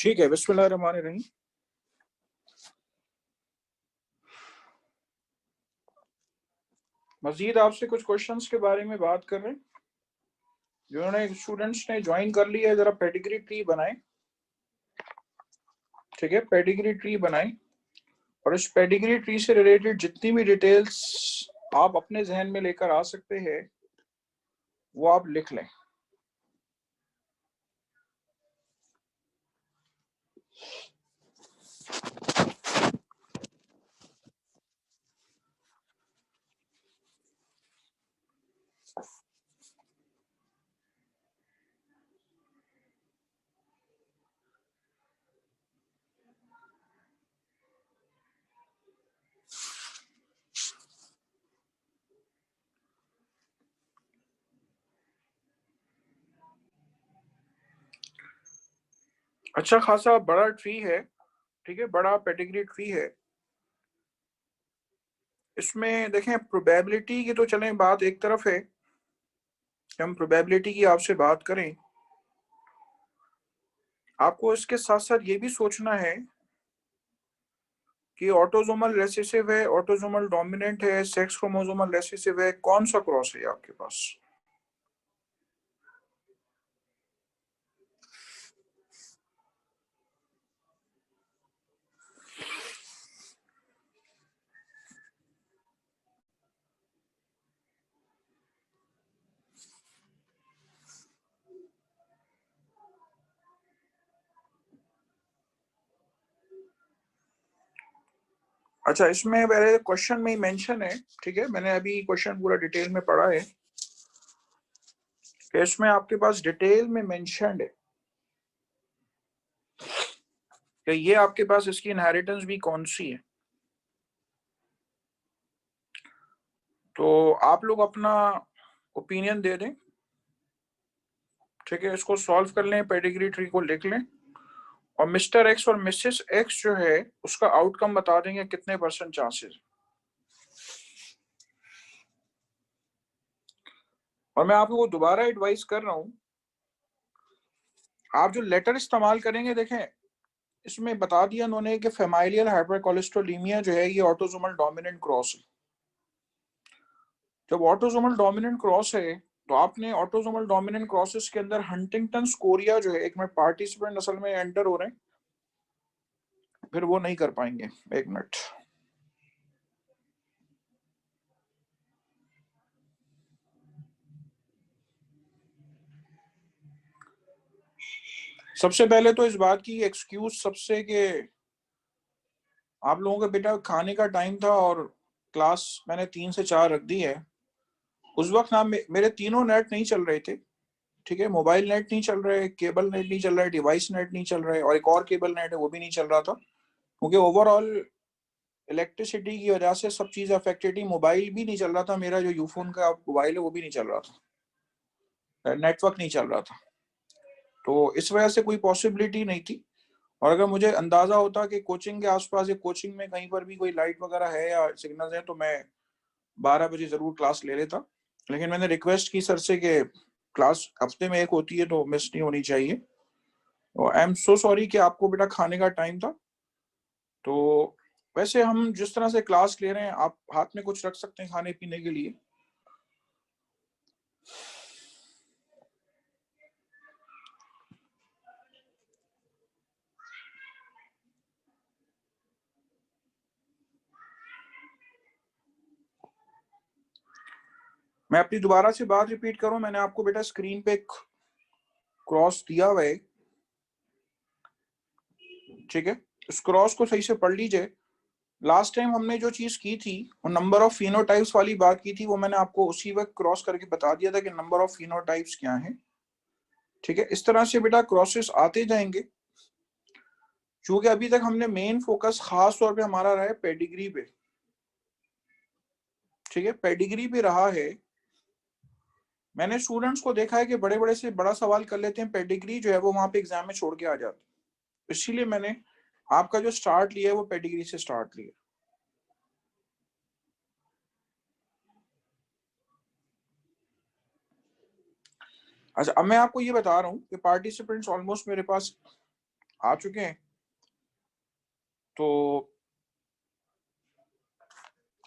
ठीक है, बिस्मिल्लाहिर्रहमानिर्रहीम। मजीद आपसे कुछ क्वेश्चंस के बारे में बात कर रहे हैं। जिन्होंने स्टूडेंट्स ने ज्वाइन कर लिया है, जरा पेडिग्री ट्री बनाएं। ठीक है, पेडिग्री ट्री बनाएं और इस पेडिग्री ट्री से रिलेटेड जितनी भी डिटेल्स आप अपने जहन में लेकर आ सकते हैं वो आप लिख लें। अच्छा खासा बड़ा ट्री है, ठीक है, बड़ा पेडिग्री ट्री है। इसमें देखें, प्रोबेबिलिटी की तो चलें बात एक तरफ है, हम प्रोबेबिलिटी की आपसे बात करें, आपको इसके साथ साथ ये भी सोचना है कि ऑटोसोमल रिसेसिव है, ऑटोसोमल डोमिनेंट है, सेक्स क्रोमोसोमल रिसेसिव है, कौन सा क्रॉस है आपके पास। अच्छा, इसमें मेरे क्वेश्चन में ही मेंशन है, ठीक है, मैंने अभी क्वेश्चन पूरा डिटेल में पढ़ा है कि इसमें आपके पास डिटेल में मेंशन्ड है कि ये आपके पास इसकी इनहेरिटेंस भी कौन सी है। तो आप लोग अपना ओपिनियन दे दें, ठीक है, इसको सॉल्व कर लें, पेडिग्री ट्री को लिख लें और मिस्टर एक्स और मिसेस एक्स जो है उसका आउटकम बता देंगे कितने % चांसेस। और मैं आप लोगों को दोबारा एडवाइस कर रहा हूं, आप जो लेटर इस्तेमाल करेंगे, देखें इसमें बता दिया उन्होंने कि फेमाइलियल हाइपरकोलेस्ट्रोलीमिया जो है ये ऑटोसोमल डोमिनेंट क्रॉस है। जब ऑटोसोमल डोमिनेंट क्रॉस है तो आपने ऑटोसोमल डोमिनेंट क्रॉसेस के अंदर हंटिंगटन स्कोरिया जो है, एक मिनट, पार्टिसिपेंट असल में एंटर हो रहे हैं, फिर वो नहीं कर पाएंगे, एक मिनट। सबसे पहले तो इस बात की एक्सक्यूज सबसे कि आप लोगों के बेटा खाने का टाइम था और क्लास मैंने 3 से 4 रख दी है। उस वक्त ना मेरे तीनों नेट नहीं चल रहे थे, ठीक है, मोबाइल नेट नहीं चल रहे, केबल नेट नहीं चल रहा है, डिवाइस नेट नहीं चल रहा है और एक और केबल नेट है वो भी नहीं चल रहा था, क्योंकि ओवरऑल इलेक्ट्रिसिटी की वजह से सब चीज़ अफेक्टेड थी। मोबाइल भी नहीं चल रहा था, मेरा जो यूफोन का मोबाइल है वो भी नहीं चल रहा था, नेटवर्क नहीं चल रहा था, तो इस वजह से कोई पॉसिबिलिटी नहीं थी। और अगर मुझे अंदाजा होता कि कोचिंग के आसपास या कोचिंग में कहीं पर भी कोई लाइट वगैरह है या सिग्नल है तो मैं 12 बजे जरूर क्लास ले लेता, लेकिन मैंने रिक्वेस्ट की सर से कि क्लास हफ्ते में एक होती है तो मिस नहीं होनी चाहिए। आई एम सो सॉरी कि आपको बेटा खाने का टाइम था। तो वैसे हम जिस तरह से क्लास ले रहे हैं, आप हाथ में कुछ रख सकते हैं खाने पीने के लिए। मैं अपनी दोबारा से बात रिपीट करूं, मैंने आपको बेटा स्क्रीन पे एक क्रॉस दिया हुआ है, ठीक है, इस क्रॉस को सही से पढ़ लीजिए। लास्ट टाइम हमने जो चीज की थी वो नंबर ऑफ फिनोटाइप्स वाली बात की थी, वो मैंने आपको उसी वक्त क्रॉस करके बता दिया था कि नंबर ऑफ फिनोटाइप्स क्या है, ठीक है। इस तरह से बेटा क्रॉसेस आते जाएंगे। क्योंकि अभी तक हमने मेन फोकस खास तौर पे हमारा रहा है पेडिग्री पे, ठीक है, पेडिग्री पे रहा है। मैंने स्टूडेंट्स को देखा है कि बड़े बड़े से बड़ा सवाल कर लेते हैं, पेडिग्री जो है वो वहां पे एग्जाम में छोड़ के आ जाते हैं। इसीलिए मैंने आपका जो स्टार्ट लिया है वो पेडिग्री से स्टार्ट लिया। अच्छा, अब मैं आपको ये बता रहा हूँ कि पार्टिसिपेंट्स ऑलमोस्ट मेरे पास आ चुके हैं? तो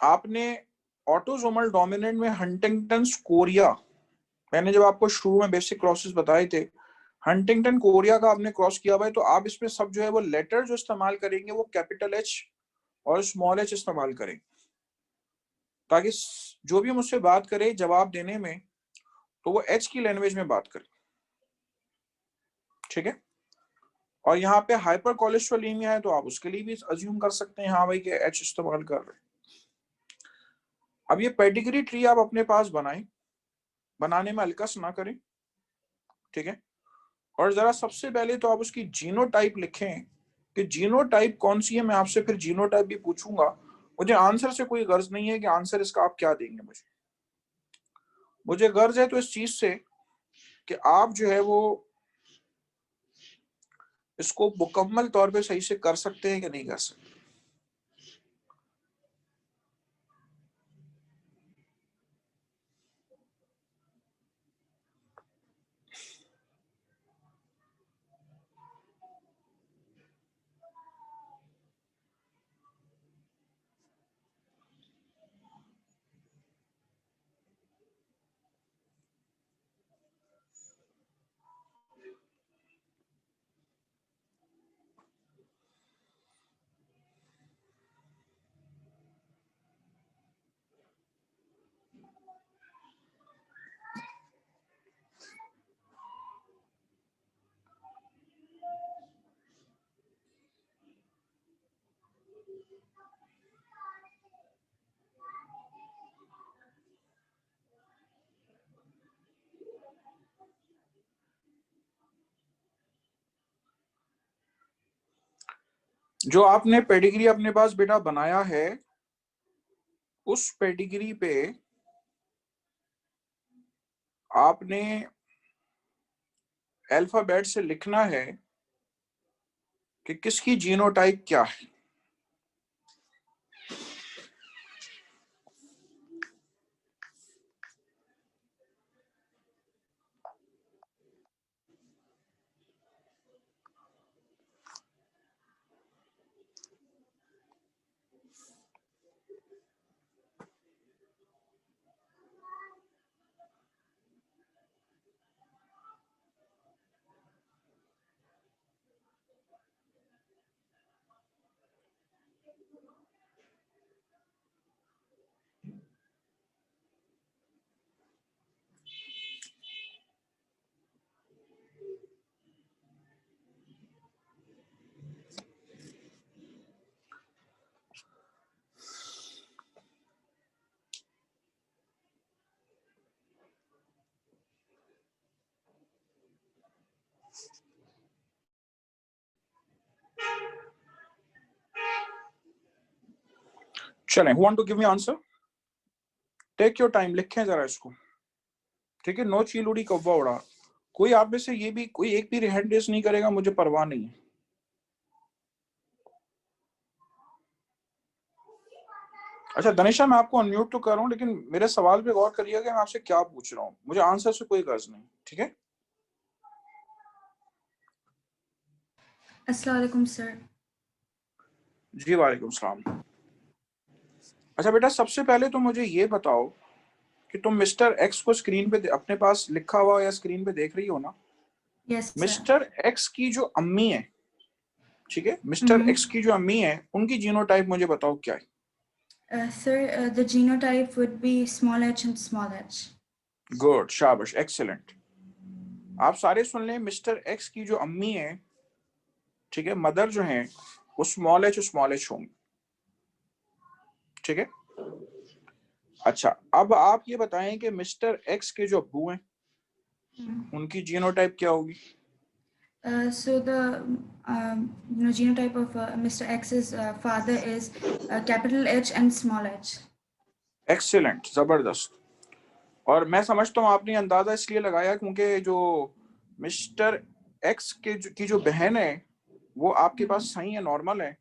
आपने ऑटोसोमल डोमिनेंट में हंटिंगटन कोरिया, मैंने जब आपको शुरू में बेसिक क्रॉसेस बताए थे, हंटिंगटन कोरिया का आपने क्रॉस किया हुआ है, तो आप इसमें सब जो है वो लेटर जो इस्तेमाल करेंगे वो कैपिटल एच और स्मॉल एच इस्तेमाल करें, ताकि जो भी मुझसे बात करे जवाब देने में तो वो एच की लैंग्वेज में बात करे, ठीक है? और यहाँ पे हाइपर कोलेस्ट्रोलेमिया है तो आप उसके लिए भी अज्यूम कर सकते हैं हाँ भाई कि एच इस्तेमाल कर रहे हैं। अब ये पेडिग्री ट्री आप अपने पास बनाएं, बनाने में अलकस ना करें, ठीक है? और जरा सबसे पहले तो आप उसकी जीनोटाइप लिखें कि जीनोटाइप कौन सी है। मैं आपसे फिर जीनोटाइप भी पूछूंगा, मुझे आंसर से कोई गर्ज नहीं है कि आंसर इसका आप क्या देंगे, मुझे गर्ज है तो इस चीज से कि आप जो है वो इसको मुकम्मल तौर पे सही से कर सकते हैं कि नहीं कर सकते। जो आपने पेडिग्री अपने पास बेटा बनाया है, उस पेडिग्री पे आपने अल्फाबेट से लिखना है कि किसकी जीनोटाइप क्या है। चलें, who want to give me answer? Take your time, लिखें जरा इसको, ठीक है? नो चील उड़ी कौवा उड़ा। कोई आप में से ये भी कोई एक भी हैंड रेस नहीं करेगा, मुझे परवाह नहीं है। अच्छा दनिशा, मैं आपको अनम्यूट तो कर रहा हूँ, लेकिन मेरे सवाल पे गौर करिएगा कि मैं आपसे क्या पूछ रहा हूँ, मुझे आंसर से कोई गर्ज नहीं, ठीक है? अस्सलाम वालेकुम सर। जी वालेकुम सलाम। अच्छा बेटा, सबसे पहले तो मुझे ये बताओ कि तुम मिस्टर एक्स को स्क्रीन पे अपने पास लिखा हुआ या स्क्रीन पे देख रही हो ना? Yes sir. मिस्टर एक्स की जो अम्मी है, ठीक है, मिस्टर एक्स की जो अम्मी है, उनकी जीनोटाइप मुझे बताओ क्या है? Sir, the genotype would be small h and small h. Good, शाबाश, एक्सीलेंट। आप सारे सुन लें, मिस्टर एक्स की जो अम्मी है, ठीक है, मदर जो है, वो स्मॉल एच होंगी, ठीक है? अच्छा, अब आप ये बताएं कि मिस्टर एक्स के जो अब्बू हैं, उनकी जीनोटाइप क्या होगी? So the genotype of Mr. X's father is capital H and small h. Excellent, जबरदस्त। और मैं समझता हूँ आपने अंदाजा इसलिए लगाया क्योंकि जो मिस्टर एक्स की जो बहन है वो आपके पास सही है, नॉर्मल है,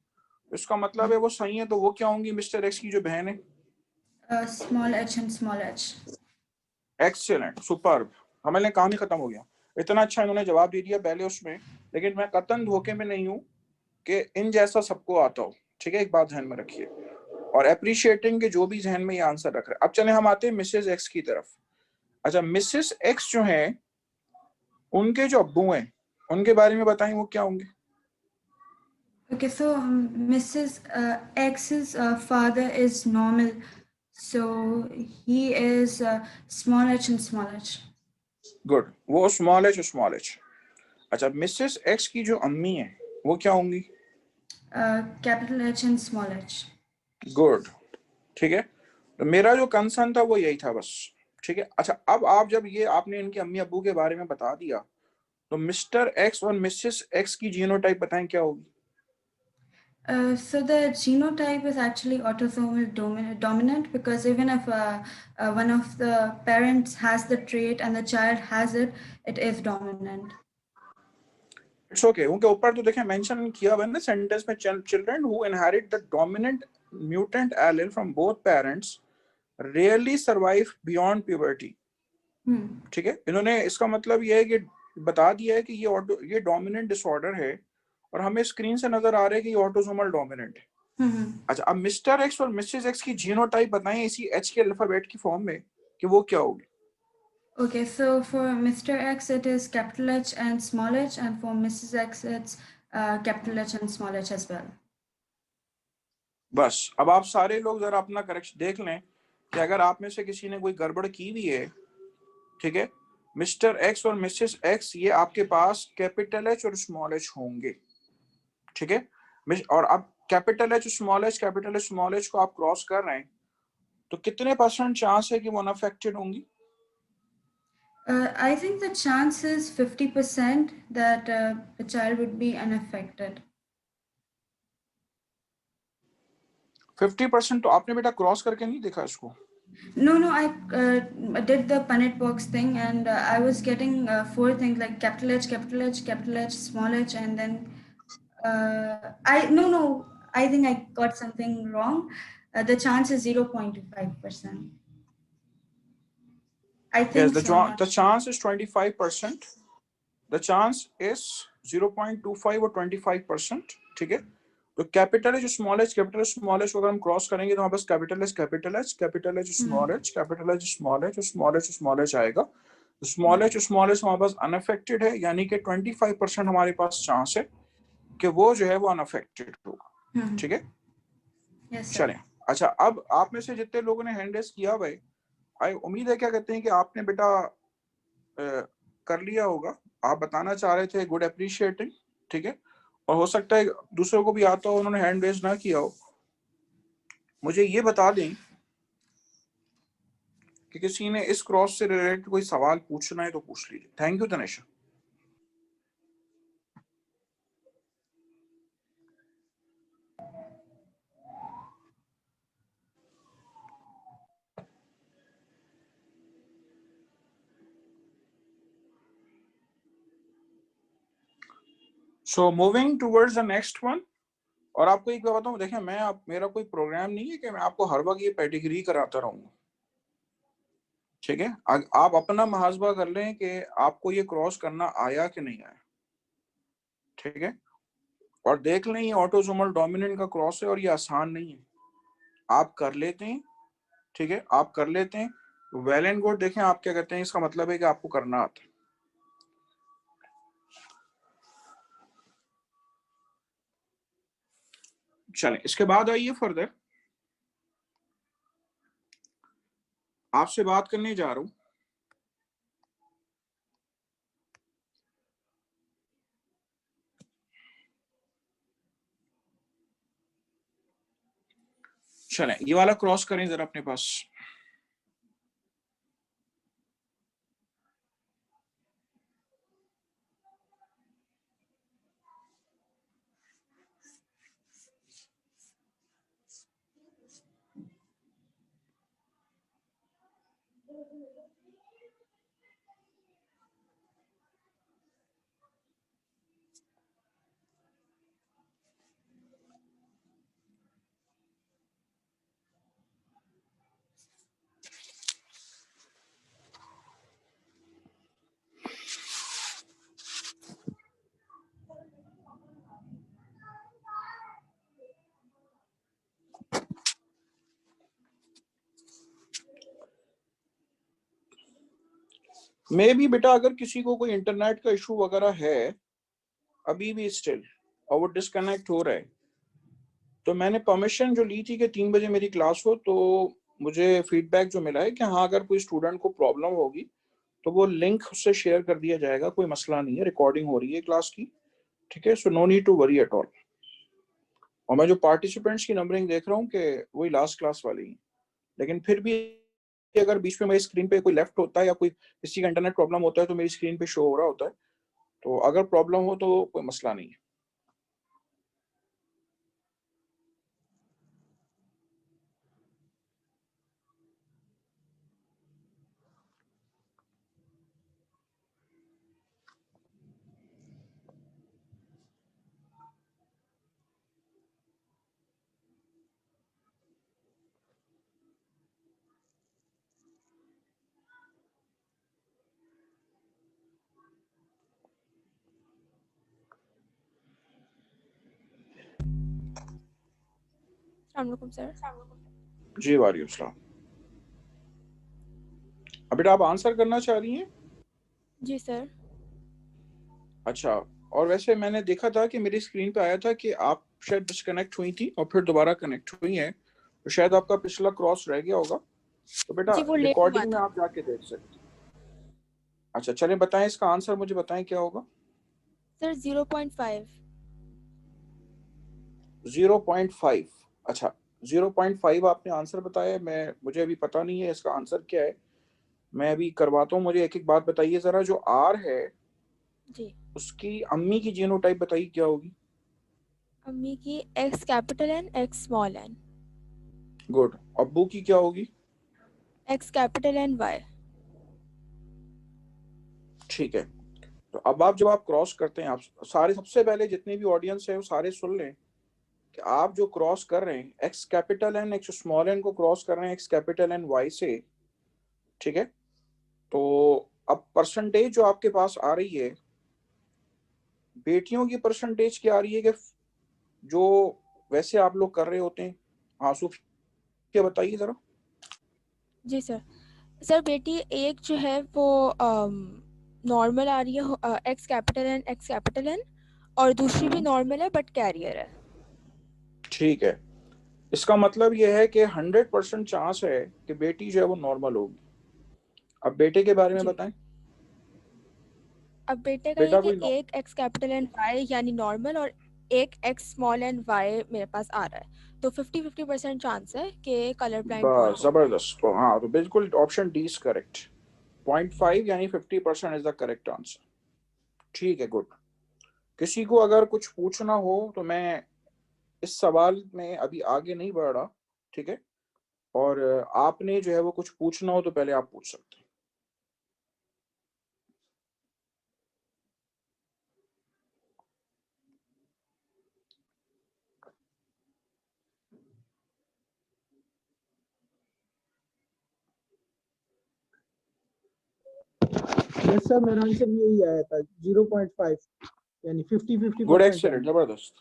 इसका मतलब है वो सही है, तो वो क्या होंगी मिस्टर एक्स की जो बहन है? Small h and small h. Excellent, superb, हमारे काम ही खत्म हो गया। इतना अच्छा इन्होंने जवाब दे दिया पहले उसमें लेकिन मैं कतन धोखे में नहीं हूं कि इन जैसा सबको आता हो, ठीक है, एक बात ध्यान में रखिए। और अप्रिशिएटिंग के जो भी जहन में ये आंसर रख रहे हैं। अब चले हम आते हैं मिसेस एक्स की तरफ। अच्छा, मिसेस एक्स जो है, उनके जो अब्बू हैं, उनके बारे में बताएं, वो क्या होंगे? Okay, so Mrs. X's father is normal, so he is small h and small h. Good, वो स्मॉल एच स्मॉल एच। अच्छा, मिसेस एक्स की जो अम्मी है वो क्या होंगी? Capital H and small h. Good, ठीक है। तो मेरा जो कंसर्न था वो यही था बस, ठीक है। अच्छा, अब आप जब ये आपने इनके अम्मी अब्बू के बारे में बता दिया, तो मिस्टर एक्स और मिसेस एक्स की जीनोटाइप बताएं क्या होगी? So the genotype is actually autosomal dominant, because even if one of the parents has the trait and the child has it, it is dominant. It's okay, उनके ऊपर तो देखें mention किया हुआ है ना सेंटेंस में, children who inherit the dominant mutant allele from both parents rarely survive beyond puberty. ठीक है, इन्होंने इसका मतलब ये है कि बता दिया है कि ये डोमिनेंट डिसऑर्डर है, और हमें स्क्रीन से नजर आ रहा है कि ये ऑटोसोमल डोमिनेंट है। अच्छा, अब मिस्टर एक्स और मिसेस एक्स की जीनोटाइप बताएं इसी एच के अल्फाबेट की फॉर्म में कि वो क्या होगी? Okay, so for Mr. X, it is capital H and small h, and for Mrs. X, it's capital H and small h as well. बस अब आप सारे लोग जरा अपना करेक्शन देख लें कि अगर आप में से किसी ने कोई गड़बड़ की भी है, ठीक है, मिस्टर एक्स और मिसेस एक्स ये आपके पास कैपिटल एच और स्मॉल एच होंगे, ठीक है। और अब capital H small H, capital H small H को आप क्रॉस कर रहे हैं, तो कितने % चांस है कि वो अनअफेक्टेड होंगी? I think the chance is 50% that the child would be unaffected. 50%? तो आपने बेटा क्रॉस करके नहीं देखा इसको? No, I did the Punnett box thing, and I was getting 4 things like capital H, capital H, capital H, small h, and then I think I got something wrong. The chance is 0.25%. I Yes, think so. I'm not the sure. chance is 25%. The chance is 0.25 और 25%, ठीक है। तो capital H small H, capital small H अगर हम cross करेंगे तो हमारे पास capital H capital H, capital H small H, capital H small H, small H small H आएगा। स्मॉल एच हमारे पास अनअफेक्टेड है, यानी कि 25% हमारे पास चांस है कि वो जो है वो अनअफेक्टेड होगा, ठीक है। Yes, sir. चलें, अच्छा, अब आप में से जितने लोगों ने हैंड रेस किया हुआ है, आई उम्मीद है क्या कहते हैं कि आपने बेटा कर लिया होगा। आप बताना चाह रहे थे गुड अप्रिशिएटिंग, ठीक है, और हो सकता है दूसरों को भी आता हो, उन्होंने हैंड रेज ना किया हो। मुझे ये बता दें कि किसी ने इस क्रॉस से रिलेटेड कोई सवाल पूछना है तो पूछ लीजिए। Thank you Tanesha. So moving towards the next one. और आपको एक बात बताऊं, देखें मेरा कोई प्रोग्राम नहीं है कि मैं आपको हर वक्त ये पेडिग्री कराता रहूंगा, ठीक है। आप अपना मुहासबा कर लें कि आपको ये क्रॉस करना आया कि नहीं आया, ठीक है। और देख लें ये ऑटोसोमल डोमिनेंट का क्रॉस है और ये आसान नहीं है, आप कर लेते हैं, ठीक है, आप कर लेते हैं, वेल एंड गुड। देखें आप क्या कहते हैं, इसका मतलब है कि आपको करना आता है। चलें, इसके बाद आइए फर्दर, आपसे बात करने जा रहा हूं चलें, ये वाला क्रॉस करें जरा अपने पास। मे बी बेटा अगर किसी को कोई इंटरनेट का इशू वगैरह है अभी भी स्टिल और वो डिस्कनेक्ट हो रहा है, तो मैंने परमिशन जो ली थी कि 3 बजे मेरी क्लास हो, तो मुझे फीडबैक जो मिला है कि हाँ अगर कोई स्टूडेंट को प्रॉब्लम होगी तो वो लिंक उससे शेयर कर दिया जाएगा, कोई मसला नहीं है, रिकॉर्डिंग हो रही है क्लास की, ठीक है, so no need to worry at all. और मैं जो पार्टिसिपेंट्स की नंबरिंग देख रहा हूँ कि वही लास्ट क्लास वाली है, लेकिन फिर भी अगर बीच में मेरी स्क्रीन पे कोई लेफ्ट होता है या कोई किसी का इंटरनेट प्रॉब्लम होता है तो मेरी स्क्रीन पे शो हो रहा होता है, तो अगर प्रॉब्लम हो तो कोई मसला नहीं है। अस्सलामुअलैकुम सर। जी वालेकुम सलाम। अब बेटा आप आंसर करना चाह रही हैं? जी सर। अच्छा, और वैसे मैंने देखा था कि मेरी स्क्रीन पे आया था कि आप शायद डिस्कनेक्ट हुई थी और फिर दोबारा कनेक्ट हुई हैं, तो शायद आपका पिछला क्रॉस रह गया होगा, तो बेटा जी वो लेट हुआ रिकॉर्डिंग में था। आप जाके देख सकते हैं। अच्छा चलें, बताएं इसका आंसर, मुझे बताएं क्या होगा। सर 0.5। 0.5। अच्छा 0.5 आपने आंसर बताया, मुझे अभी पता नहीं है इसका आंसर क्या है, मैं अभी करवाता हूँ। मुझे एक एक बात बताइए जरा, जो आर है जी। उसकी अम्मी की जीनोटाइप बताइए क्या होगी। अम्मी की X capital N X small N. Good. अब्बू की क्या होगी। X capital N Y. ठीक है, तो अब आप जब आप क्रॉस करते हैं, आप सारे, सबसे पहले जितने भी ऑडियंस है वो सारे सुन लें कि आप जो क्रॉस कर रहे हैं X capital N X small N को क्रॉस कर रहे हैं एक्स कैपिटल एन वाई से, ठीक है। तो अब परसेंटेज जो आपके पास आ रही है, बेटियों की परसेंटेज क्या आ रही है कि जो वैसे आप लोग कर रहे होते हैं। हाँ सूफिया बताइए जरा। जी सर। सर बेटी एक जो है वो नॉर्मल आ रही है एक्स कैपिटल एन, और दूसरी भी नॉर्मल है बट कैरियर है। ठीक है, इसका मतलब यह है कि 100% चांस है कि बेटी जो है वो नॉर्मल होगी। अब बेटे के बारे में जी। बताएं। अब बेटे का ये बेटा कि कोई एक एक्स कैपिटल एन वाई यानी नॉर्मल और एक एक्स स्मॉल एन वाई मेरे पास आ रहा है, तो 50-50% चांस है कि कलर ब्लाइंड बॉय बस होगा। जबरदस्त, तो हाँ तो बिल्कुल ऑप्शन डी इज करेक्ट। 0.5 यानी 50% इज द करेक्ट आंसर। ठीक है, गुड। किसी को अगर कुछ पूछना हो तो मैं इस सवाल में अभी आगे नहीं बढ़ रहा, ठीक है, और आपने जो है वो कुछ पूछना हो तो पहले आप पूछ सकते हैं। यस सर, मेरा आंसर यही आया था 0.5 यानी 50-50 गुड, परसेंट एक्सेलेंट, जबरदस्त,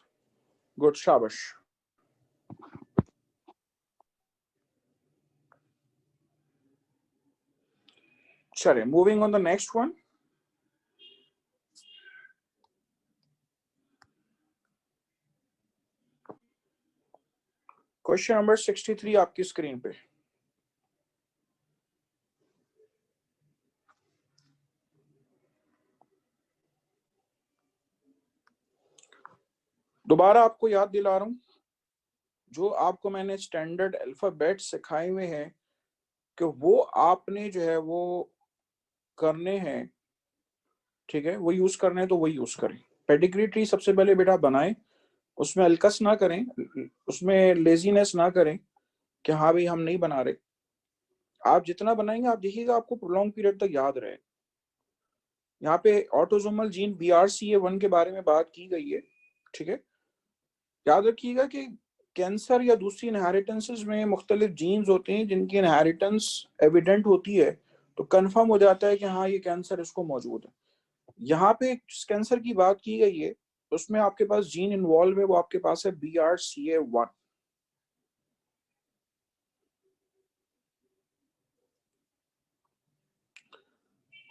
गुड, शाबाश। चलिए moving on the next one. Question number 63 आपकी स्क्रीन पे। दोबारा आपको याद दिला रहा हूं, जो आपको मैंने स्टैंडर्ड अल्फाबेट सिखाए हुए हैं कि वो आपने जो है वो करने हैं, ठीक है, वो यूज करने हैं तो वही यूज करें। पेडिग्री ट्री सबसे पहले बेटा बनाएं, उसमें अलकस ना करें, उसमें लेजीनेस ना करें कि हाँ भाई हम नहीं बना रहे। आप जितना बनाएंगे आप देखिएगा आपको प्रोलॉन्ग पीरियड तक याद रहे। यहाँ पे ऑटोसोमल जीन BRCA1 के बारे में बात की गई है, ठीक है। याद रखिएगा कि कैंसर या दूसरी इनहेरिटेंसेस में मुख्तलिफ जीन्स होते हैं जिनकी इनहेरिटेंस एविडेंट होती है, तो कंफर्म हो जाता है कि हाँ ये कैंसर इसको मौजूद है। यहाँ पे जिस कैंसर की बात की गई है उसमें आपके पास जीन इन्वॉल्व है, वो आपके पास है BRCA1।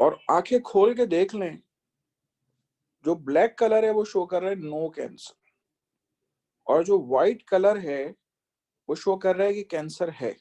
और आंखें खोल के देख लें, जो ब्लैक कलर है वो शो कर रहा है नो कैंसर, और जो व्हाइट कलर है वो शो कर रहा है कि कैंसर है।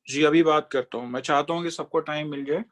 जी अभी बात करता हूँ, मैं चाहता हूँ कि सबको टाइम मिल जाए।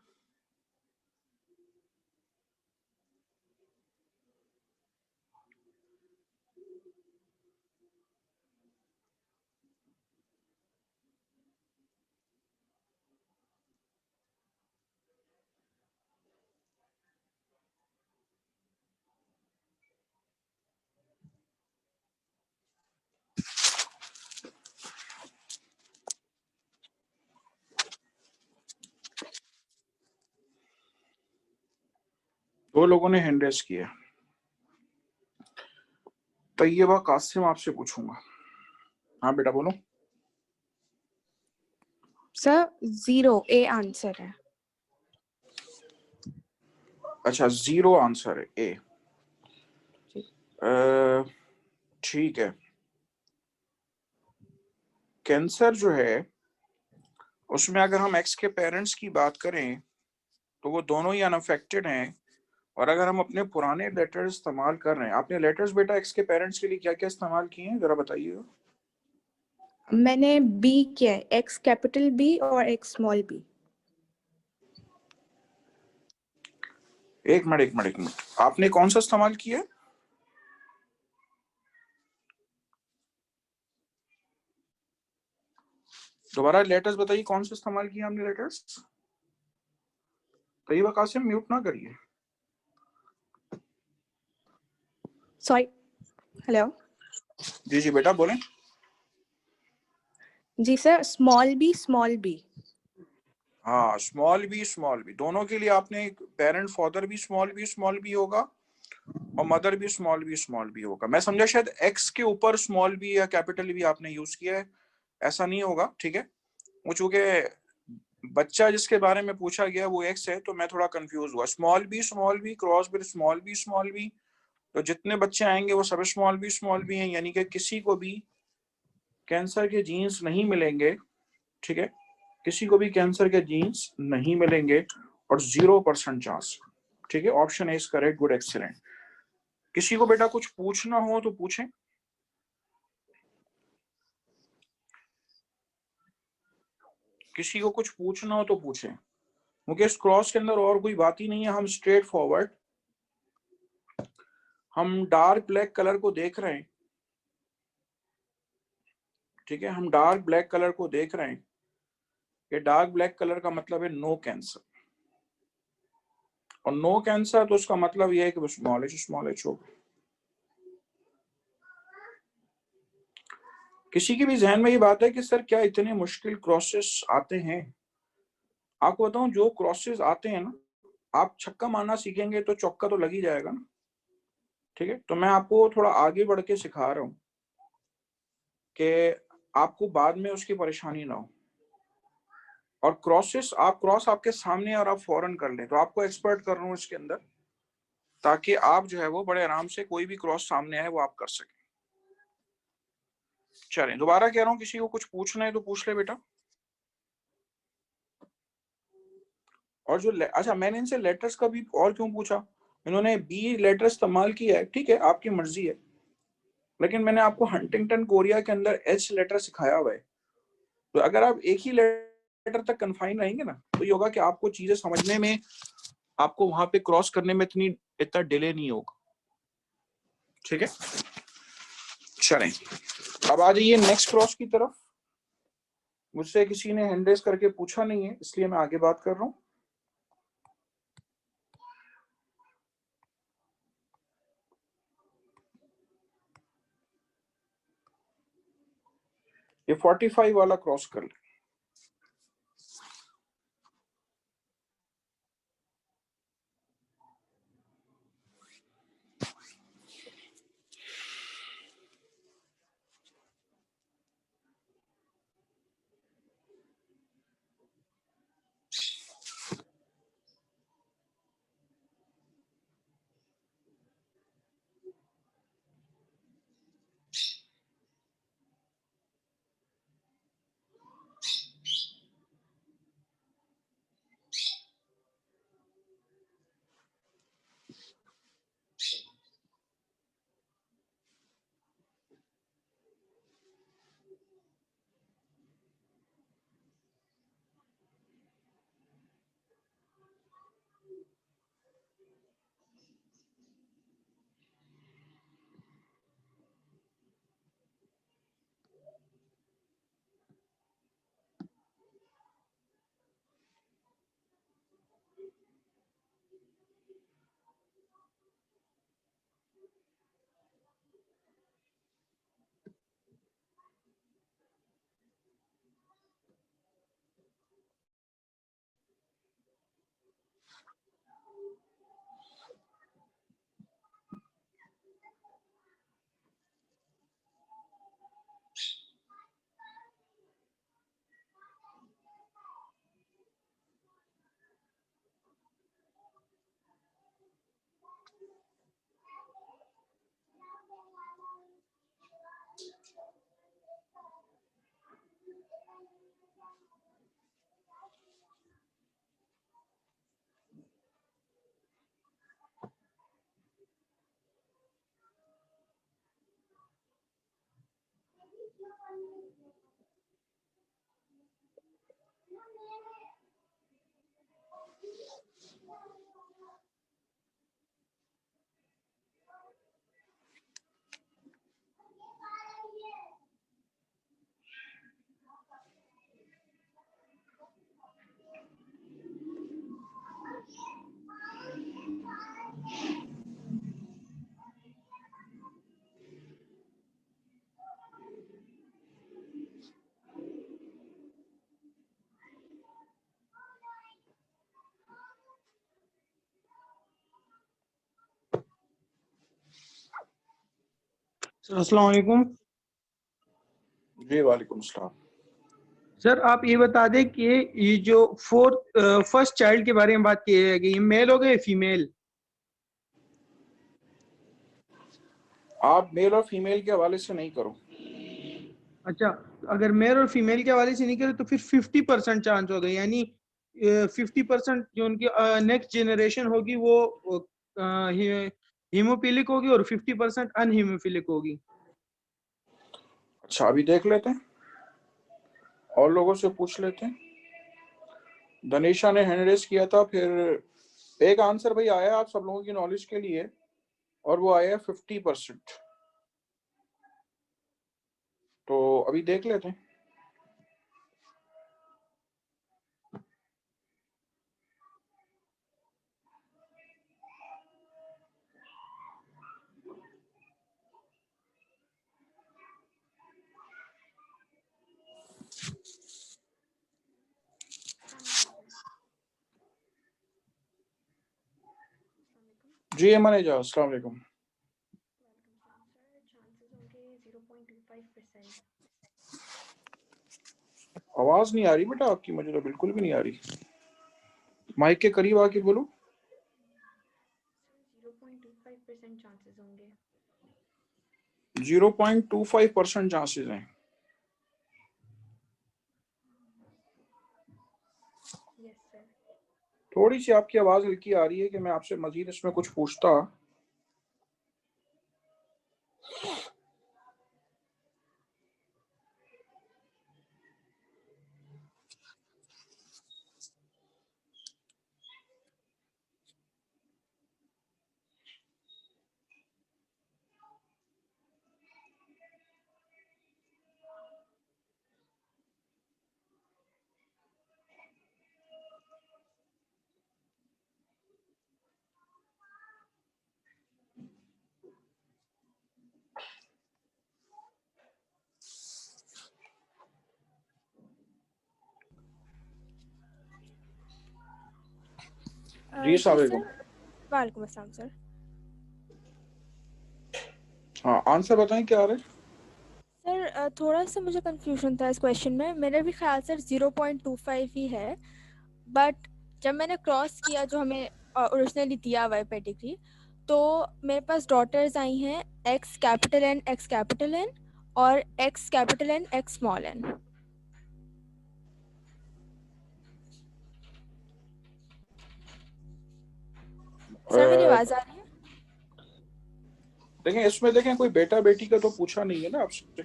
दो लोगों ने हैंड रेज किया। तैयबा कासिम आपसे पूछूंगा। हाँ बेटा बोलो। सर 0 ए आंसर है। अच्छा 0 आंसर है ए। ठीक है। कैंसर जो है उसमें अगर हम एक्स के पेरेंट्स की बात करें तो वो दोनों ही अनअफेक्टेड हैं, और अगर हम अपने पुराने लेटर्स इस्तेमाल कर रहे हैं, आपने लेटर्स बेटा एक्स के पेरेंट्स के लिए क्या क्या इस्तेमाल किए हैं जरा बताइएगा। मैंने बी किया है, एक्स कैपिटल बी और एक्स स्मॉल बी। एक मिनट आपने कौन सा इस्तेमाल किया? दोबारा लेटर्स बताइए, कौन सा इस्तेमाल किया हमने लेटर्स? तैयबा कासिम म्यूट ना करिए। Sorry, hello. जी बेटा बोलें। जी सर, स्मॉल बी। हाँ स्मॉल बी दोनों के लिए आपने पेरेंट फादर भी स्मॉल बी होगा और मदर भी स्मॉल बी होगा। मैं समझा शायद एक्स के ऊपर स्मॉल बी या कैपिटल बी आपने यूज किया है, ऐसा नहीं होगा, ठीक है। वो चूंकि बच्चा जिसके बारे में पूछा गया वो एक्स है, तो मैं थोड़ा कंफ्यूज हुआ। Small B cross with small B, तो जितने बच्चे आएंगे वो सब स्मॉल बी हैं, यानी कि किसी को भी कैंसर के जीन्स नहीं मिलेंगे। ठीक है, किसी को भी कैंसर के जीन्स नहीं मिलेंगे और 0% चांस। ठीक है, option A is correct, good, excellent. किसी को बेटा कुछ पूछना हो तो पूछें। किसी को कुछ पूछना हो तो पूछें। मुकेश, क्रॉस के अंदर और कोई बात ही नहीं है, हम स्ट्रेट फॉरवर्ड, हम डार्क ब्लैक कलर को देख रहे हैं। ठीक है, हम डार्क ब्लैक कलर को देख रहे हैं। ये डार्क ब्लैक कलर का मतलब है नो कैंसर, और नो कैंसर तो उसका मतलब यह है कि स्मॉल एच होगा। किसी के भी जहन में ये बात है कि सर क्या इतने मुश्किल क्रॉसेस आते हैं? आपको बताऊं, जो क्रॉसेस आते हैं ना, आप छक्का मारना सीखेंगे तो चौका तो लग ही जाएगा ना। ठीक है, तो मैं आपको थोड़ा आगे बढ़ के सिखा रहा हूं कि आपको बाद में उसकी परेशानी ना हो। और क्रॉसेस, आप क्रॉस आपके सामने और आप फौरन कर लें, तो आपको एक्सपर्ट कर रहा हूं इसके अंदर, ताकि आप जो है वो बड़े आराम से कोई भी क्रॉस सामने आए वो आप कर सकें। चलें, दोबारा कह रहा हूं, किसी को कुछ पूछना है तो पूछ ले बेटा। और जो अच्छा, मैंने इनसे लेटर्स का भी और क्यों पूछा, इन्होंने बी लेटर इस्तेमाल किया है, ठीक है, आपकी मर्जी है, लेकिन मैंने आपको हंटिंगटन कोरिया के अंदर एच लेटर सिखाया हुआ है। तो अगर आप एक ही लेटर तक कन्फाइन रहेंगे ना, तो ये होगा कि आपको चीजें समझने में, आपको वहां पे क्रॉस करने में इतना डिले नहीं होगा। ठीक है, चलें, अब आ जाइए नेक्स्ट क्रॉस की तरफ। मुझसे किसी ने हैंड रेज करके पूछा नहीं है, इसलिए मैं आगे बात कर रहा हूं। ये 45 वाला क्रॉस कर ले। अस्सलाम वालेकुम। जी वालेकुम सलाम। सर आप ये बता दें कि ये जो फर्स्ट चाइल्ड के बारे में बात की है कि ये मेल हो गए फीमेल? आप मेल और फीमेल के हवाले से नहीं करो। अच्छा, अगर मेल और फीमेल के हवाले से नहीं करे तो फिर 50% चांस हो गए, यानी 50% जो उनकी नेक्स्ट जनरेशन होगी वो हीमोफिलिक होगी और 50% अनहीमोफिलिक होगी। अच्छा, अभी देख लेते हैं, और लोगों से पूछ लेते हैं। दनीशा ने हैंड रेस किया था, फिर एक आंसर भाई आया आप सब लोगों की नॉलेज के लिए, और वो आया 50%। तो अभी देख लेते हैं। जी अमन एजाज, अस्सलाम वालेकुम। आवाज नहीं आ रही बेटा आपकी, मुझे तो बिल्कुल भी नहीं आ रही। माइक के करीब आके बोलो। 0.25% चांसेस हैं। थोड़ी सी आपकी आवाज हल्की आ रही है कि मैं आपसे मजीद इसमें कुछ पूछता। जी अस्सलाम वालेकुम। वालेकुम अस्सलाम सर। हाँ, आंसर बताएं क्या आ रहा है। सर थोड़ा सा मुझे कंफ्यूजन था इस क्वेश्चन में। मेरे भी ख्याल से 0.25 ही है, बट जब मैंने क्रॉस किया जो हमें ओरिजिनली दिया हुआ है पेडिग्री, तो मेरे पास डॉटर्स आई हैं एक्स कैपिटल एन और X capital N X small N. Sir मेरी आवाज़ आ रही है? देखें, इसमें देखें कोई बेटा बेटी का तो पूछा नहीं है ना आपसे।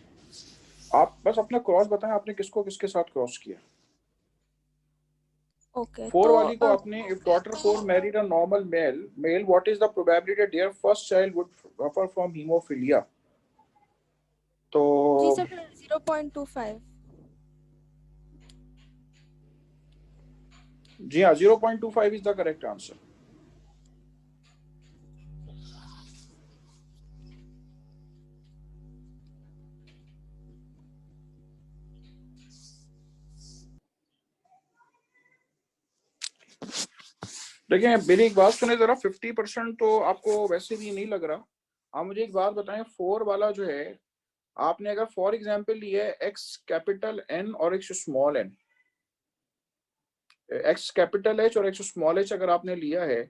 आप बस अपना क्रॉस बताएं, आपने किसको किसके साथ क्रॉस किया। ओके, 4 तो वाली को आपने, if daughter 4 married a normal male what is the probability that their first child would suffer from haemophilia. तो जी सर, 0.25। जी हाँ, 0.25 इज द करेक्ट आंसर। देखिए मेरी एक बात सुने जरा, 50% तो आपको वैसे भी नहीं लग रहा। आप मुझे एक बात बताएं, 4 वाला जो है, आपने अगर फॉर एग्जांपल लिया है एक्स कैपिटल एन और X small N, X capital H और एक्स स्मॉल एच अगर आपने लिया है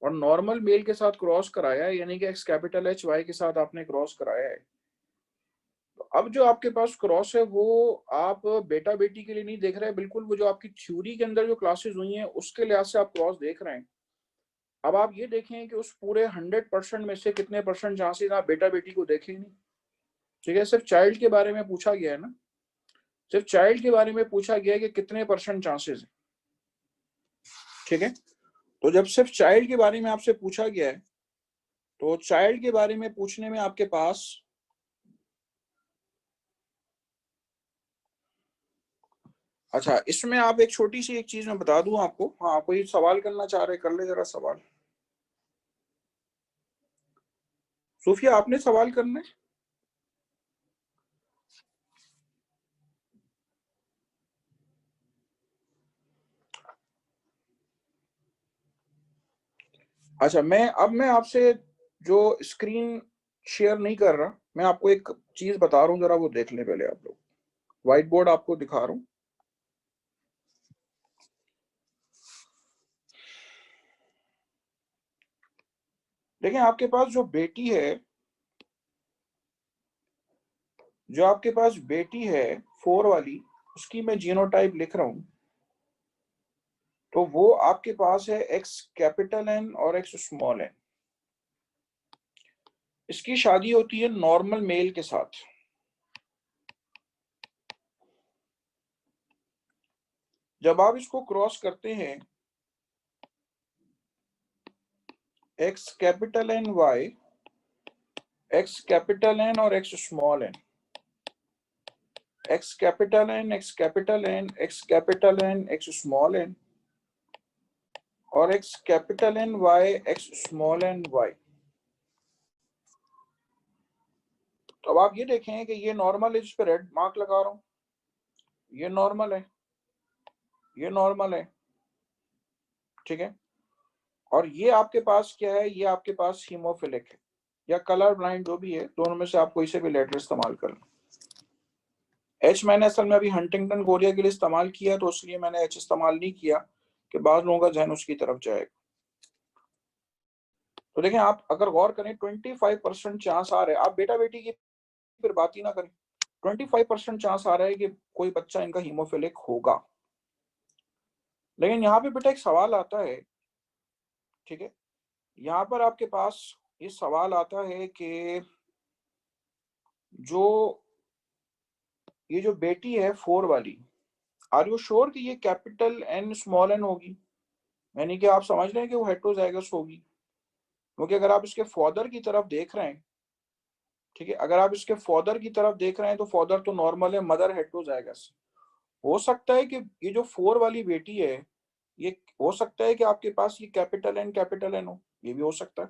और नॉर्मल मेल के साथ क्रॉस कराया है, यानी कि एक्स कैपिटल एच वाई के साथ आपने क्रॉस कराया है, तो अब जो आपके पास क्रॉस है वो आप बेटा बेटी के लिए नहीं देख रहे हैं बिल्कुल, वो जो आपकी थ्योरी के अंदर जो क्लासेस हुई हैं उसके लिहाज से आप क्रॉस देख रहे हैं। अब आप ये देखें कि उस पूरे 100% में से कितने परसेंट चांसेस आप बेटा बेटी को देखें नहीं। ठीक है, सिर्फ चाइल्ड के बारे में पूछा गया है ना, सिर्फ चाइल्ड के बारे में पूछा गया है कि कितने परसेंट चांसेस है। ठीक है, तो जब सिर्फ चाइल्ड के बारे में आपसे पूछा गया है, तो चाइल्ड के बारे में पूछने में आपके पास अच्छा, इसमें आप एक छोटी सी एक चीज मैं बता दूं आपको। हाँ, कोई सवाल करना चाह रहे, कर ले जरा सवाल। सूफिया, आपने सवाल करना है। अच्छा, मैं आपसे जो स्क्रीन शेयर नहीं कर रहा, मैं आपको एक चीज बता रहा हूँ, जरा वो देख ले पहले आप लोग। व्हाइट बोर्ड आपको दिखा रहा हूँ। देखें आपके पास जो बेटी है, जो आपके पास बेटी है 4 वाली, उसकी मैं जीनोटाइप लिख रहा हूं, तो वो आपके पास है एक्स कैपिटल एन और एक्स स्मॉल एन। इसकी शादी होती है नॉर्मल मेल के साथ। जब आप इसको क्रॉस करते हैं X capital N Y, X capital N और X small N, X capital N, X capital N, X capital N, X small N, और X capital N Y, X small N Y. तो अब आप ये देखें कि ये नॉर्मल है, जिस पे रेड मार्क लगा रहा हूं, ये नॉर्मल है, ये नॉर्मल है, ठीक है। और ये आपके पास क्या है, ये आपके पास हीमोफिलिक है या कलर ब्लाइंड, जो भी है, दोनों में से आप कोई से भी लेटर इस्तेमाल कर लो। एच मैंने असल में अभी हंटिंगटन कोरिया के लिए इस्तेमाल किया, तो इसलिए मैंने एच इस्तेमाल नहीं किया कि बाद लोगों का जहन उसकी तरफ जाएगा। तो देखें, आप अगर गौर करें 25% चांस आ रहा है, आप बेटा बेटी की फिर बात ही ना करें, 25% चांस आ रहा है कि कोई बच्चा इनका हीमोफिलिक होगा। लेकिन यहाँ पे बेटा एक सवाल आता है, ठीक है, यहाँ पर आपके पास ये सवाल आता है कि जो ये जो बेटी है 4 वाली, आर यू श्योर कि ये कैपिटल एन स्मॉल एन होगी, यानी कि आप समझ रहे हैं कि वो हेटेरोजाइगस होगी? क्योंकि अगर आप इसके फादर की तरफ देख रहे हैं, ठीक है, अगर आप इसके फादर की तरफ देख रहे हैं तो फादर तो नॉर्मल है, मदर हेटेरोजाइगस। हो सकता है कि ये जो 4 वाली बेटी है, ये हो सकता है कि आपके पास ये कैपिटल एन हो, ये भी हो सकता है,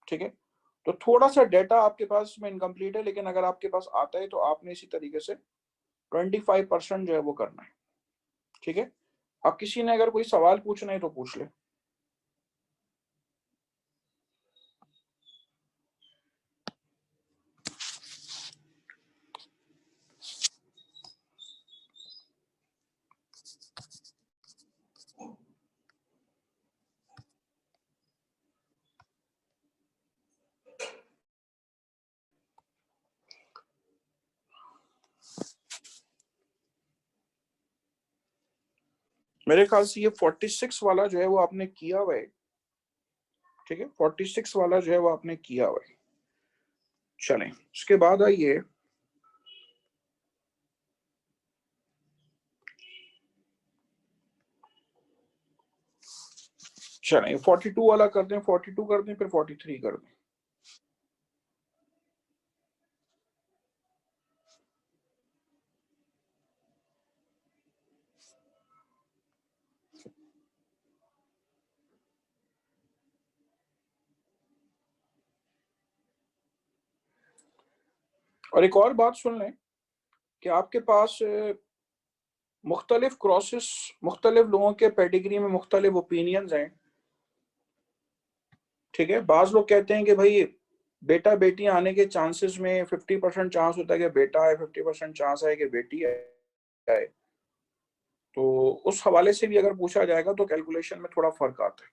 ठीक है। तो थोड़ा सा डेटा आपके पास में इनकम्प्लीट है, लेकिन अगर आपके पास आता है तो आपने इसी तरीके से 25% जो है वो करना है, ठीक है। अब किसी ने अगर कोई सवाल पूछना है तो पूछ ले। मेरे ख्याल से ये 46 वाला जो है वो आपने किया हुआ है, ठीक है, 46 वाला जो है वो आपने किया हुआ है। चलें, उसके बाद आइए चलें 42 वाला कर दें, 42 कर दें, फिर 43 कर दें। और एक और बात सुन लें कि आपके पास मुख्तलिफ क्रॉसेस, मुख्तलिफ लोगों के पेडिग्री में मुख्तलिफ ओपिनियंस हैं, ठीक है। बाज लोग कहते हैं कि भाई बेटा बेटी आने के चांसेस में 50% चांस होता है कि बेटा है, 50% चांस है कि बेटी है। तो उस हवाले से भी अगर पूछा जाएगा तो कैलकुलेशन में थोड़ा फर्क आता है।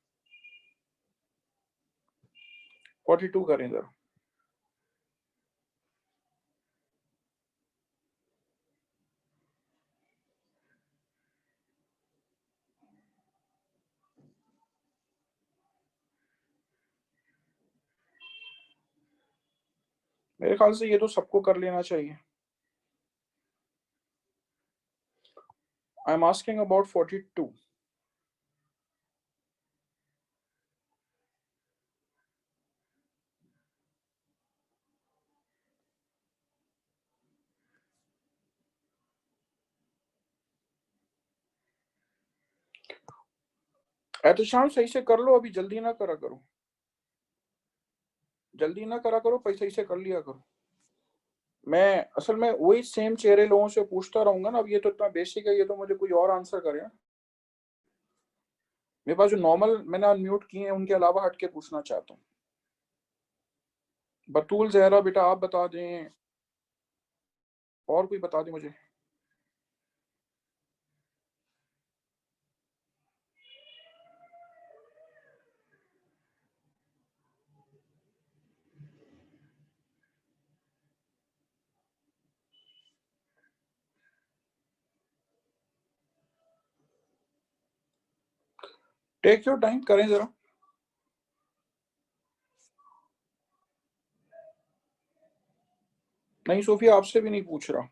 42 करें इधर। मेरे ख्याल से ये तो सबको कर लेना चाहिए। I am asking about 42। Ehtesham सही से कर लो, अभी जल्दी ना करा करो, जल्दी ना करा करो, पैसे सही से कर लिया करो। मैं असल में वही सेम चेहरे लोगों से पूछता रहूंगा ना, अब ये तो इतना बेसिक है, ये तो मुझे कोई और आंसर करे। मेरे पास जो नॉर्मल मैंने अनम्यूट किए हैं उनके अलावा हट के पूछना चाहता हूँ। बतूल, जहरा बेटा आप बता दें, और कोई बता दे मुझे। टेक योर टाइम, करें जरा। नहीं सोफिया, आपसे भी नहीं पूछ रहा।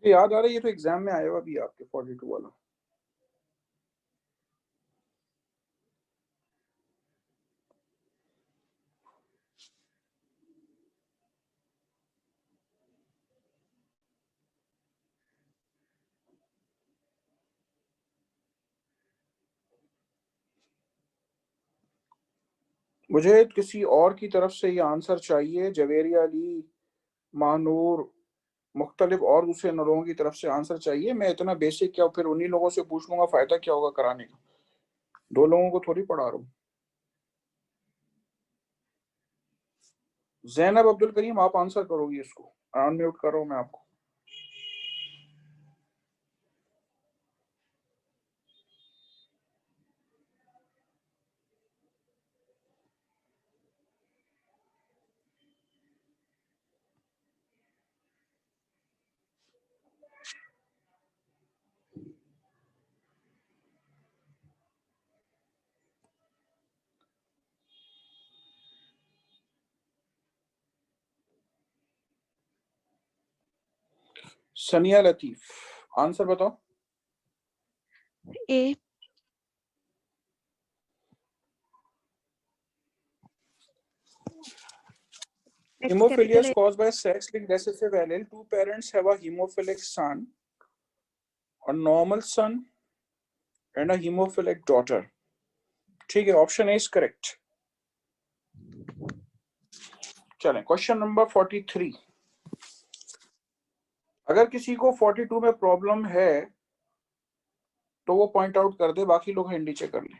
मुझे याद आ रहा है, ये तो एग्जाम में आया हुआ भी आपके 42 वाला। मुझे किसी और की तरफ से ये आंसर चाहिए, जवेरी अली, मानूर, मुख्तलिफ और दूसरे लोगों की तरफ से आंसर चाहिए। मैं इतना बेसिक क्या फिर उन्हीं लोगों से पूछ लूंगा, फायदा क्या होगा कराने का? 2 लोगों को थोड़ी पढ़ा रहा हूँ। जैनब अब्दुल करीम, आप आंसर करोगी इसको? अनम्यूट कर रहा हूं मैं आपको। सनिया लतीफ, आंसर बताओ। ए। Hemophilia is caused by sex-linked recessive allele. 2 parents have a hemophilic son, a normal son, and a hemophilic daughter. ठीक है, ऑप्शन ए इज करेक्ट। चलें, क्वेश्चन नंबर 43। अगर किसी को 42 में प्रॉब्लम है तो वो पॉइंट आउट कर दे, बाकी लोग हैंड नीचे कर लें।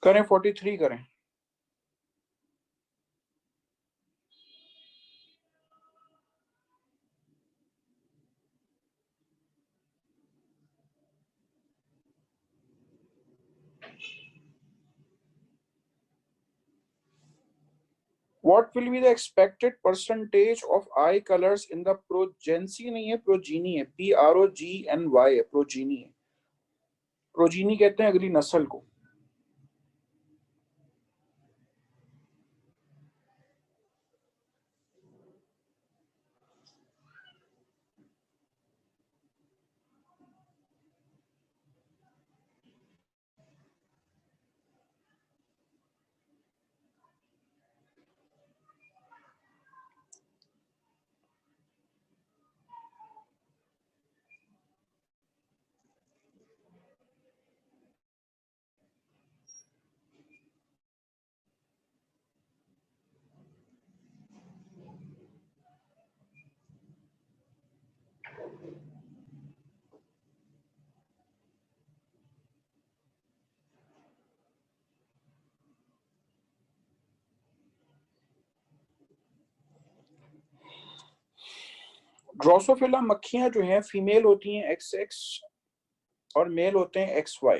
करें, 43 करें। What will be the expected percentage of eye colors in the progeny? नहीं है, प्रोजीनी है, PROGNY है, प्रोजीनी है। प्रोजीनी कहते हैं अगली नस्ल को। ड्रोसोफिला मक्खियां जो हैं फीमेल होती हैं XX और मेल होते हैं XY।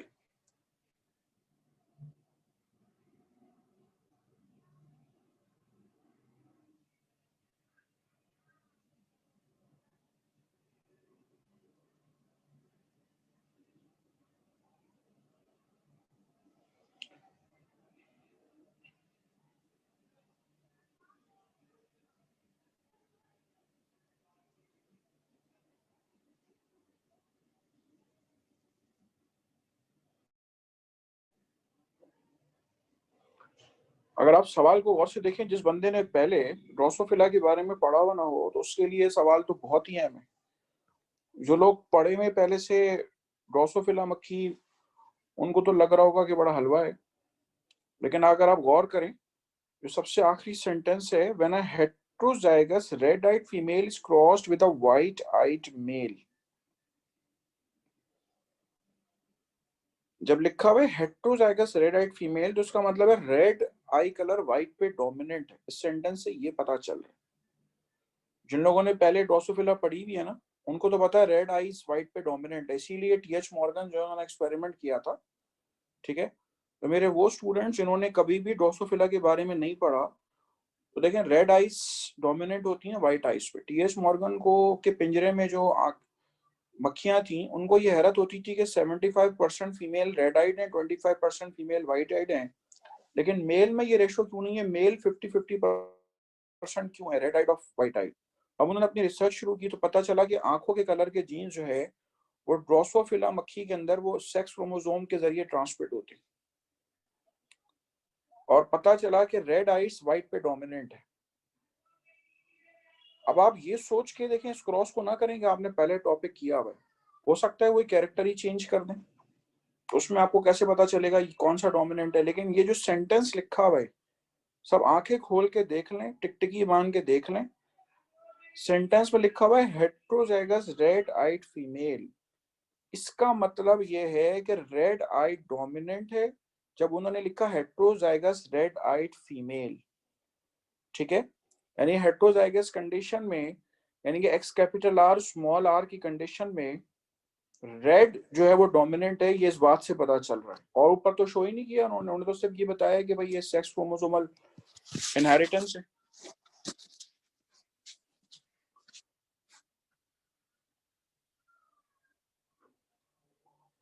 अगर आप सवाल को गौर से देखें, जिस बंदे ने पहले ड्रोसोफिला के बारे में पढ़ा हुआ ना हो तो उसके लिए सवाल तो बहुत ही अहम है। जो लोग पढ़े में पहले से ड्रोसोफिला मक्खी, उनको तो लग रहा होगा कि बड़ा हलवा है, लेकिन अगर आप गौर करें जो सबसे आखिरी सेंटेंस है, when a heterozygous red eyed female is crossed with a white eyed male. जब लिखा हुआ है हेटेरोजाइगस रेड आइड फीमेल तो उसका मतलब है रेड आई कलर व्हाइट पे डोमिनेंट है, इस सेंटेंस से ये पता चल रहा है। जिन लोगों ने पहले ड्रोसोफिला पढ़ी हुई है ना, उनको तो पता है रेड आईज व्हाइट पे डोमिनेंट है, इसीलिए टीएच मॉर्गन जो उन्होंने एक्सपेरिमेंट किया था, ठीक है। तो मेरे वो स्टूडेंट्स जिन्होंने कभी भी ड्रोसोफिला के बारे में नहीं पढ़ा, तो देखें रेड आइज डोमिनेट होती हैं व्हाइट आइज पे। टीएच मॉर्गन को के पिंजरे में जो मक्खियां थी, उनको ये हैरत होती थी कि 75% फीमेल रेड आइड है, 25% फीमेल व्हाइट आइड है, लेकिन मेल में ये रेशो क्यों नहीं है, मेल 50-50% क्यों है रेड आइड ऑफ व्हाइट आइड। अब उन्होंने अपनी रिसर्च शुरू की तो पता चला कि आंखों के कलर के जीन जो है वो ड्रोसोफिला मक्खी के अंदर वो सेक्स क्रोमोसोम के जरिए ट्रांसमिट होते हैं, और पता चला कि रेड आइज व्हाइट पे डोमिनेंट है। अब आप ये सोच के देखें, इस क्रॉस को ना करेंगे, आपने पहले टॉपिक किया हुआ है, हो सकता है वो कैरेक्टर ही चेंज कर दें, तो उसमें आपको कैसे पता चलेगा कौन सा डोमिनेंट है। लेकिन ये जो सेंटेंस लिखा हुआ है, सब आंखें खोल के देख लें, टिकटिकी बांध के देख लें। सेंटेंस में लिखा हुआ है हेट्रोजाइगस रेड आइड फीमेल, इसका मतलब ये है कि रेड आइड डोमिनेंट है जब उन्होंने लिखा हेट्रोजाइगस रेड आइड फीमेल, ठीक है। यानी हेट्रोजाइगस कंडीशन में, यानी कि X capital R small R की कंडीशन में रेड जो है वो डोमिनेंट है, ये इस बात से पता चल रहा है। और ऊपर तो शो ही नहीं किया उन्होंने तो सिर्फ ये बताया कि भाई ये सेक्स क्रोमोसोमल इनहेरिटेंस है।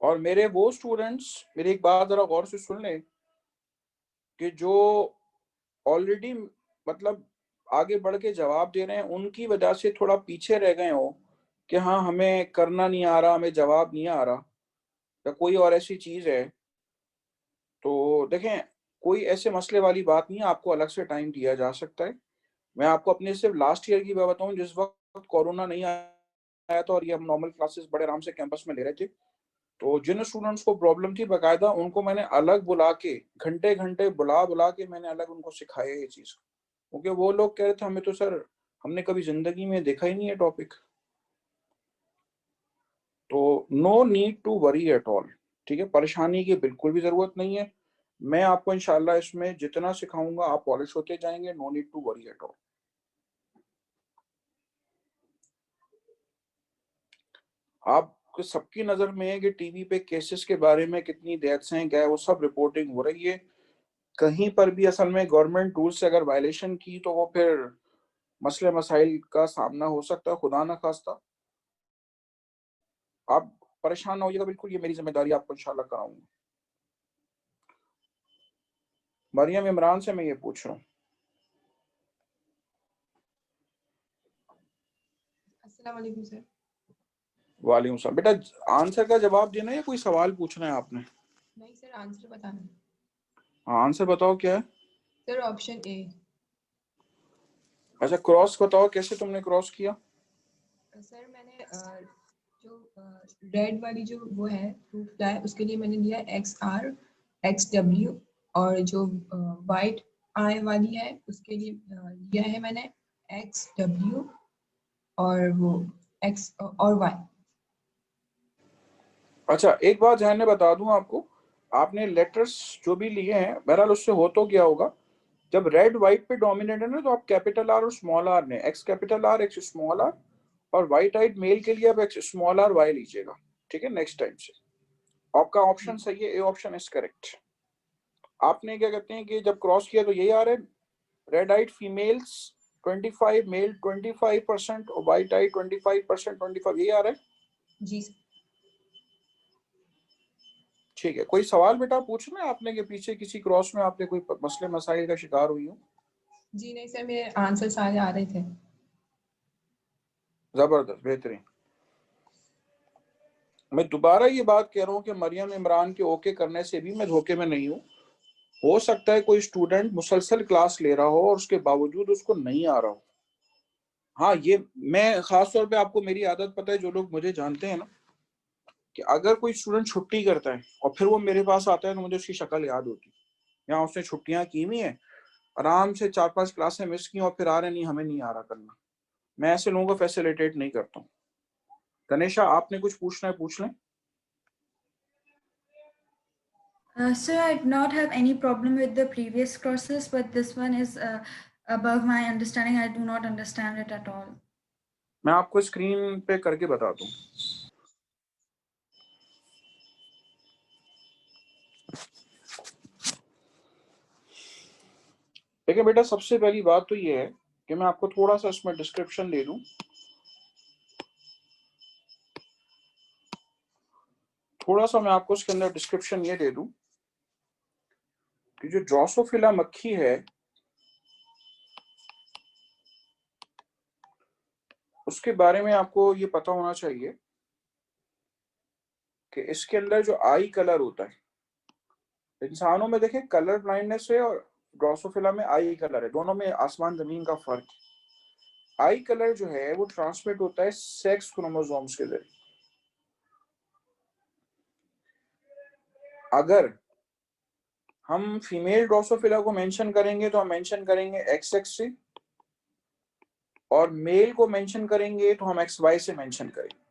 और मेरे वो स्टूडेंट्स, मेरी एक बात जरा गौर से सुन लें, कि जो ऑलरेडी मतलब आगे बढ़ के जवाब दे रहे हैं, उनकी वजह से थोड़ा पीछे रह गए हो कि हाँ हमें करना नहीं आ रहा, हमें जवाब नहीं आ रहा, या कोई और ऐसी चीज है, तो देखें कोई ऐसे मसले वाली बात नहीं है, आपको अलग से टाइम दिया जा सकता है। मैं आपको अपने सिर्फ लास्ट ईयर की बात बताऊं, जिस वक्त कोरोना नहीं आया था और ये हम नॉर्मल क्लासेस बड़े आराम से कैंपस में ले रहे थे, तो जिन स्टूडेंट्स को प्रॉब्लम थी बाकायदा उनको मैंने अलग बुला के, घंटे घंटे बुला बुला के मैंने अलग उनको सिखाया ये चीज, क्योंकि वो लोग कह रहे थे हमें तो सर हमने कभी जिंदगी में देखा ही नहीं है टॉपिक। तो no need to worry at all, ठीक है, परेशानी की बिल्कुल भी जरूरत नहीं है। मैं आपको इंशाल्लाह इसमें जितना सिखाऊंगा आप पॉलिश होते जाएंगे, no need to worry at all. आप सबकी नजर में है कि टीवी पे केसेस के बारे में कितनी डेथ्स हैं, क्या है, वो सब रिपोर्टिंग हो रही है। कहीं पर भी असल में गवर्नमेंट रूल से अगर वायलेशन की तो वो फिर मसले मसाइल का सामना हो सकता है, खुदा ना खास्ता। आप परेशान ना होइएगा बिल्कुल, ये मेरी जिम्मेदारी आपको इंशाल्लाह कराऊंगा। मरियम इमरान से मैं ये पूछ रहा हूँ। अस्सलाम वालेकुम सर। वालेकुम सलाम। बेटा आंसर का जवाब देना है या कोई सवाल पूछना है आपने? नहीं सर, आंसर बताना है। हाँ आंसर बताओ क्या है। Sir option A. अच्छा क्रॉस बताओ, कैसे तुमने क्रॉस किया? सर मैंने जो रेड वाली जो वो है फ्रूट फ्लाई, उसके लिए मैंने लिया XR XW, और जो वाइट आई वाली है उसके लिए लिया है मैंने XW और वो X और Y। अच्छा एक बात ध्यान में बता दूं आपको, आपने लेटर्स जो भी लिए हैं बहरहाल उससे हो तो क्या होगा, जब रेड व्हाइट पे डोमिनेट है ना, तो आप कैपिटल आर और स्मॉल आर ने, X capital R X small R, और व्हाइट आइड मेल के लिए आप एक्स स्मॉल आर वाई लीजिएगा, ठीक है, नेक्स्ट टाइम से। आपका ऑप्शन सही है, ए ऑप्शन इज करेक्ट। आपने क्या कहते हैं कि जब क्रॉस किया तो यही आ रहा है, रेड आइड फीमेल्स 25, मेल 25% और व्हाइट आइड 25%, 25 यही आ रहा है जी सर। ठीक है। कोई सवाल बेटा पूछना है आपने कि पीछे किसी क्रॉस में आपने कोई मसले मसाइल का शिकार हुई हो? जी नहीं सर, मेरे आंसर सारे आ रहे थे। जबरदस्त, बेहतरीन। मैं दोबारा ये बात कह रहा हूँ कि मरियम इमरान के ओके करने से भी मैं धोखे में नहीं हूँ। हो सकता है कोई स्टूडेंट मुसलसल क्लास ले रहा हो और उसके बावजूद उसको नहीं आ रहा हो। हाँ ये मैं खास तौर पे, आपको मेरी आदत पता है, जो लोग मुझे जानते हैं ना, कि अगर कोई स्टूडेंट छुट्टी करता है और फिर वो मेरे पास आता है तो मुझे उसकी शक्ल याद होती है। यहाँ उसने छुट्टियां की हुई है, आराम से 4-5 क्लासें मिस की और फिर आ रहे नहीं, हमें नहीं आ रहा करना। मैं ऐसे लोगों को फैसिलिटेट नहीं करता हूँ। तनेशा आपने कुछ पूछना है पूछ लें। Sir, I do not have any problem with the previous crosses, but this one is above my understanding. I do not understand it at all. मैं आपको स्क्रीन पे करके बता दूं। देखिए बेटा, सबसे पहली बात तो ये है कि मैं आपको थोड़ा सा इसमें डिस्क्रिप्शन दे दूं, थोड़ा सा मैं आपको इसके अंदर डिस्क्रिप्शन ये दे दूं कि जो ड्रोसोफिला मक्खी है उसके बारे में आपको ये पता होना चाहिए कि इसके अंदर जो आई कलर होता है, इंसानों में देखें कलर ब्लाइंडनेस है और ड्रोसोफिला में आई कलर है, दोनों में आसमान जमीन का फर्क है। आई कलर जो है वो ट्रांसमिट होता है सेक्स क्रोमोसोम्स के जरिए। अगर हम फीमेल ड्रोसोफिला को मेंशन करेंगे तो हम मेंशन करेंगे XX से, और मेल को मेंशन करेंगे तो हम XY से मेंशन करेंगे।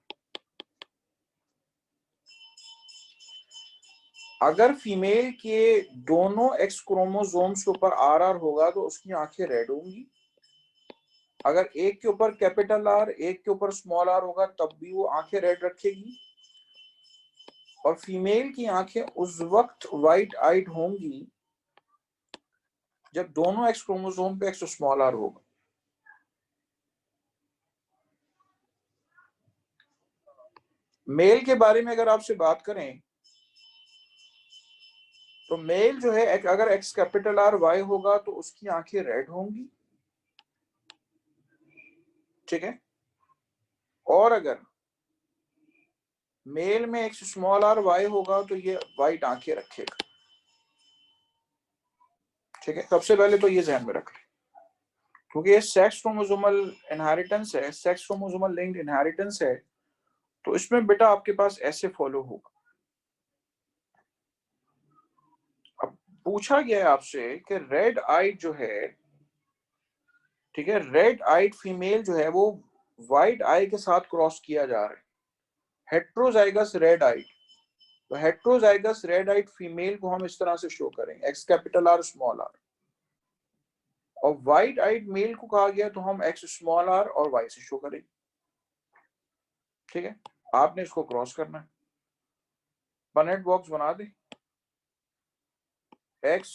अगर फीमेल के दोनों X क्रोमोसोम्स के ऊपर RR होगा तो उसकी आंखें रेड होंगी। अगर एक के ऊपर कैपिटल R, एक के ऊपर स्मॉल r होगा तब भी वो आंखें रेड रखेगी। और फीमेल की आंखें उस वक्त वाइट आइड होंगी जब दोनों X क्रोमोसोम पे X स्मॉल r होगा। मेल के बारे में अगर आपसे बात करें तो मेल जो है अगर X कैपिटल R Y होगा तो उसकी आंखें रेड होंगी, ठीक है। और अगर मेल में X स्मॉल r Y होगा तो ये वाइट आंखें रखेगा, ठीक है। सबसे पहले तो ये ध्यान में रख लें, क्योंकि ये सेक्स क्रोमोसोमल इनहेरिटेंस है, सेक्स क्रोमोसोमल लिंक्ड इनहेरिटेंस है, तो इसमें बेटा आपके पास ऐसे फॉलो होगा। अब पूछा गया है आपसे कि रेड आइड जो है, ठीक है, रेड आइड फीमेल जो है वो व्हाइट आई के साथ क्रॉस किया जा रहा है, हेट्रोजाइगस रेड आइड। तो हेट्रोजाइगस रेड आइड फीमेल को हम इस तरह से शो करेंगे, X capital R small r, और व्हाइट आइड मेल को कहा गया तो हम X स्मॉल r और Y से शो करेंगे, ठीक है। आपने इसको क्रॉस करना है, पनेट बॉक्स बना दे, X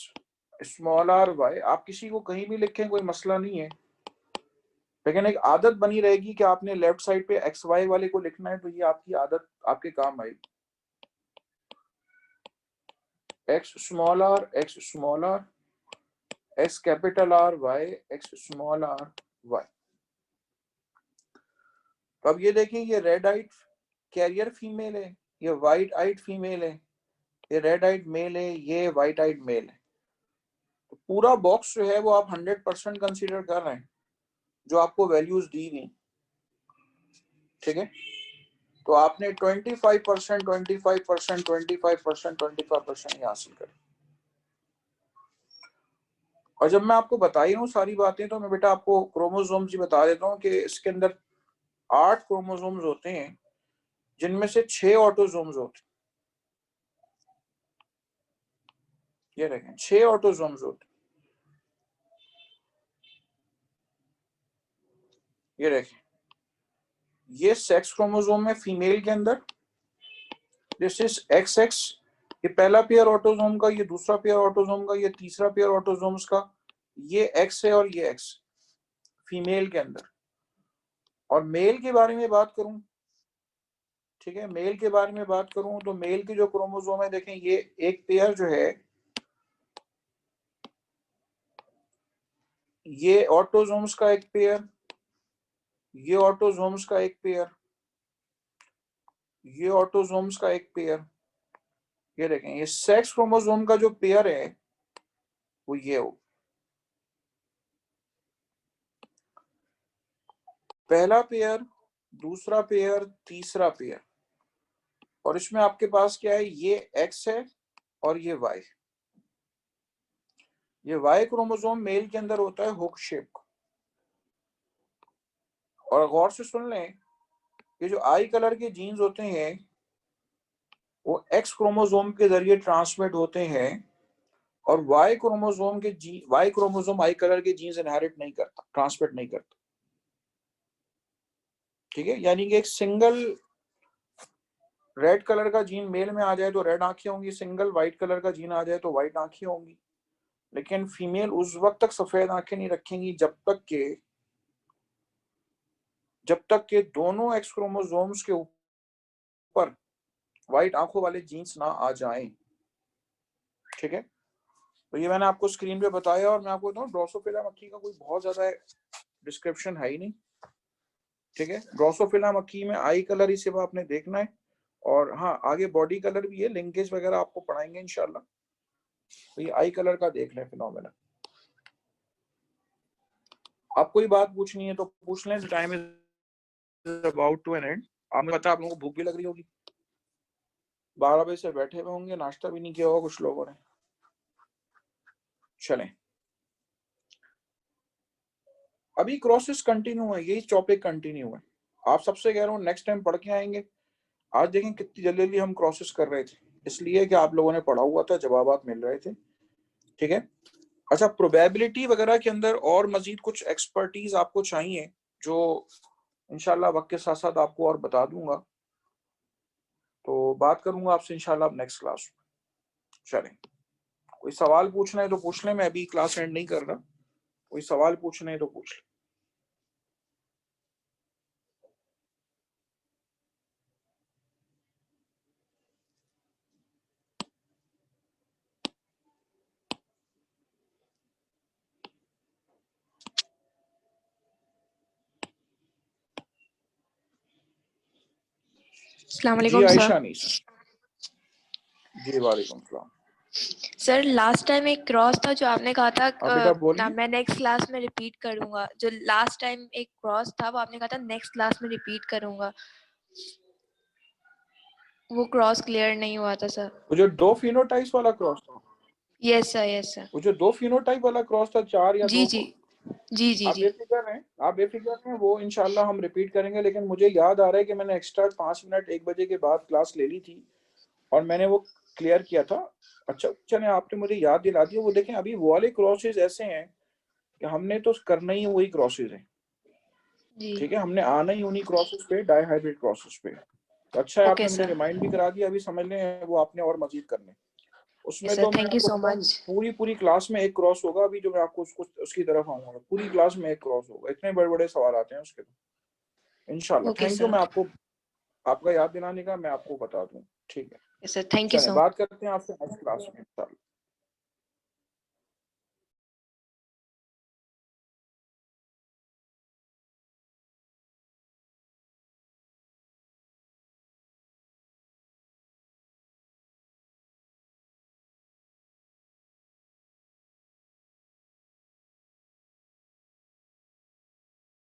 स्मॉल r Y। आप किसी को कहीं भी लिखें, कोई मसला नहीं है, लेकिन एक आदत बनी रहेगी कि आपने लेफ्ट साइड पे XY वाले को लिखना है, तो ये आपकी आदत आपके काम आएगी। X small r X small r, X capital R Y X small r Y। तो अब ये देखें, ये रेड आइड कैरियर फीमेल है, ये व्हाइट आइड फीमेल है, ये रेड आइड मेल है, ये व्हाइट आइड मेल है। तो पूरा बॉक्स जो है वो आप 100% कंसीडर कर रहे हैं जो आपको वैल्यूज दी गई, ठीक है। तो आपने 25% 25% 25% 25% ही हासिल कर। और जब मैं आपको बता ही रहा हूँ सारी बातें, तो मैं बेटा आपको क्रोमोसोम्स ही बता देता हूँ कि इसके अंदर 8 क्रोमोसोम्स होते हैं, जिनमें से 6 ऑटोसोम्स होते हैं। ये देखें, 6 ऑटोसोम्स होते हैं। ये देखें, ये सेक्स क्रोमोसोम है फीमेल के अंदर, दिस इज XX, ये पहला पेयर ऑटोसोम का, ये दूसरा पेयर ऑटोसोम का, ये तीसरा पेयर ऑटोसोम्स का, ये X है और ये X फीमेल के अंदर। और मेल के बारे में बात करूं, ठीक है, मेल के बारे में बात करूं तो मेल की जो क्रोमोसोम है देखें, ये एक पेयर जो है, ये ऑटोसोम्स का एक पेयर, ये ऑटोसोम्स का एक पेयर, ये ऑटोसोम्स का एक पेयर। ये देखें, ये सेक्स क्रोमोसोम का जो पेयर है वो ये हो, पहला पेयर, दूसरा पेयर, तीसरा पेयर। और इसमें आपके पास क्या है, ये X है और ये Y। ये Y क्रोमोसोम मेल के अंदर होता है हुक शेप का। और गौर से सुन लें, ये जो आई कलर के जीन्स होते हैं वो एक्स क्रोमोसोम के जरिए ट्रांसमिट होते हैं और वाई क्रोमोसोम आई कलर के जीन्स इनहेरिट नहीं करता, ट्रांसमिट नहीं करता। ठीक है, यानी कि एक सिंगल रेड कलर का जीन मेल में आ जाए तो रेड आंखें होंगी, सिंगल व्हाइट कलर का जीन आ जाए तो व्हाइट आंखें होंगी। लेकिन फीमेल उस वक्त तक सफेद आंखें नहीं रखेंगी जब तक के दोनों एक्स क्रोमोसोम्स के ऊपर व्हाइट आंखों वाले जीन्स ना आ जाएं। ठीक है, तो ये मैंने आपको स्क्रीन पे बताया और मैं आपको बताऊं ड्रोसोफिला मक्खी का कोई बहुत ज्यादा डिस्क्रिप्शन है ही नहीं। ठीक है, ड्रोसोफिला मक्खी में आई कलर ही सिर्फ आपने देखना है और हाँ आगे बॉडी कलर भी है, लिंकेज वगैरह आपको पढ़ाएंगे इंशाल्लाह। तो ये आई कलर का देख लें फिनोमेना। आपको कोई बात पूछनी है तो पूछ लें, time is about to an end. आपने पता आप लोगों को भूख भी लग रही होगी, 12 बजे से बैठे हुए होंगे, नाश्ता भी नहीं किया होगा कुछ लोगों ने। चलें, अभी क्रॉसेस कंटिन्यू है, यही टॉपिक कंटिन्यू है। आप सबसे कह रहा हूँ नेक्स्ट टाइम पढ़ के आएंगे। आज देखें कितनी जल्दी हम क्रॉसेस कर रहे थे, इसलिए कि आप लोगों ने पढ़ा हुआ था, जवाबात मिल रहे थे। ठीक है, अच्छा प्रोबेबिलिटी वगैरह के अंदर और मजीद कुछ एक्सपर्टीज आपको चाहिए जो इंशाल्लाह वक्त के साथ साथ आपको और बता दूंगा, तो बात करूंगा आपसे इंशाल्लाह नेक्स्ट क्लास में। चलें, कोई सवाल पूछना है तो पूछ लें, मैं अभी क्लास एंड नहीं कर रहा, कोई सवाल पूछना है तो पूछ लें। अस्सलाम जी वालेकुम आयशा सर। नहीं, जी वालेकुम सलाम। सर लास्ट टाइम एक क्रॉस था जो आपने कहा था हाँ बेटा बोलिए। मैं नेक्स्ट क्लास में रिपीट करूंगा। जो लास्ट टाइम एक क्रॉस था वो आपने कहा था नेक्स्ट क्लास में रिपीट करूंगा, वो क्रॉस क्लियर नहीं हुआ था सर। वो जो दो फिनोटाइप्स वाला क्रॉस था, यस सर, यस सर। वो जो दो फिनोटाइप वाला क्रॉस था, 4 या जी 2 जी को, जी जी आप जी। बेफिक्र हैं, वो इंशाल्लाह हम रिपीट करेंगे। लेकिन मुझे याद आ रहा है कि मैंने एक्स्ट्रा 5 मिनट 1 बजे के बाद क्लास ले ली थी और मैंने वो क्लियर किया था। अच्छा चले, आपने मुझे याद दिला दिया। वो देखें अभी वो वाले क्रॉसेज ऐसे हैं कि हमने तो करना ही वही क्रॉसेज है। जी ठीक है, हमने आना ही उन्हीं क्रॉसेज पे, डाईहाइब्रिड क्रॉसेज पे। तो अच्छा है ओके आपने मुझे सर। रिमाइंड भी करा दिया, अभी समझ लें वो आपने और मजीद करने। उसमें यस तो सर, मैं थैंक यू आपको सो बताऊं मच। पूरी क्लास में एक क्रॉस होगा। अभी जो मैं आपको उसकी तरफ आऊंगा, पूरी क्लास में एक क्रॉस होगा, इतने बड़े बड़े सवाल आते हैं उसके तो इंशाल्लाह। Okay thank you, sir. मैं आपको आपका याद दिलाने का मैं आपको बता दूं। ठीक है, यस सर, थैंक यू चलें सो बात करते हैं आपसे नेक्स्ट क्लास में इंशाल्लाह।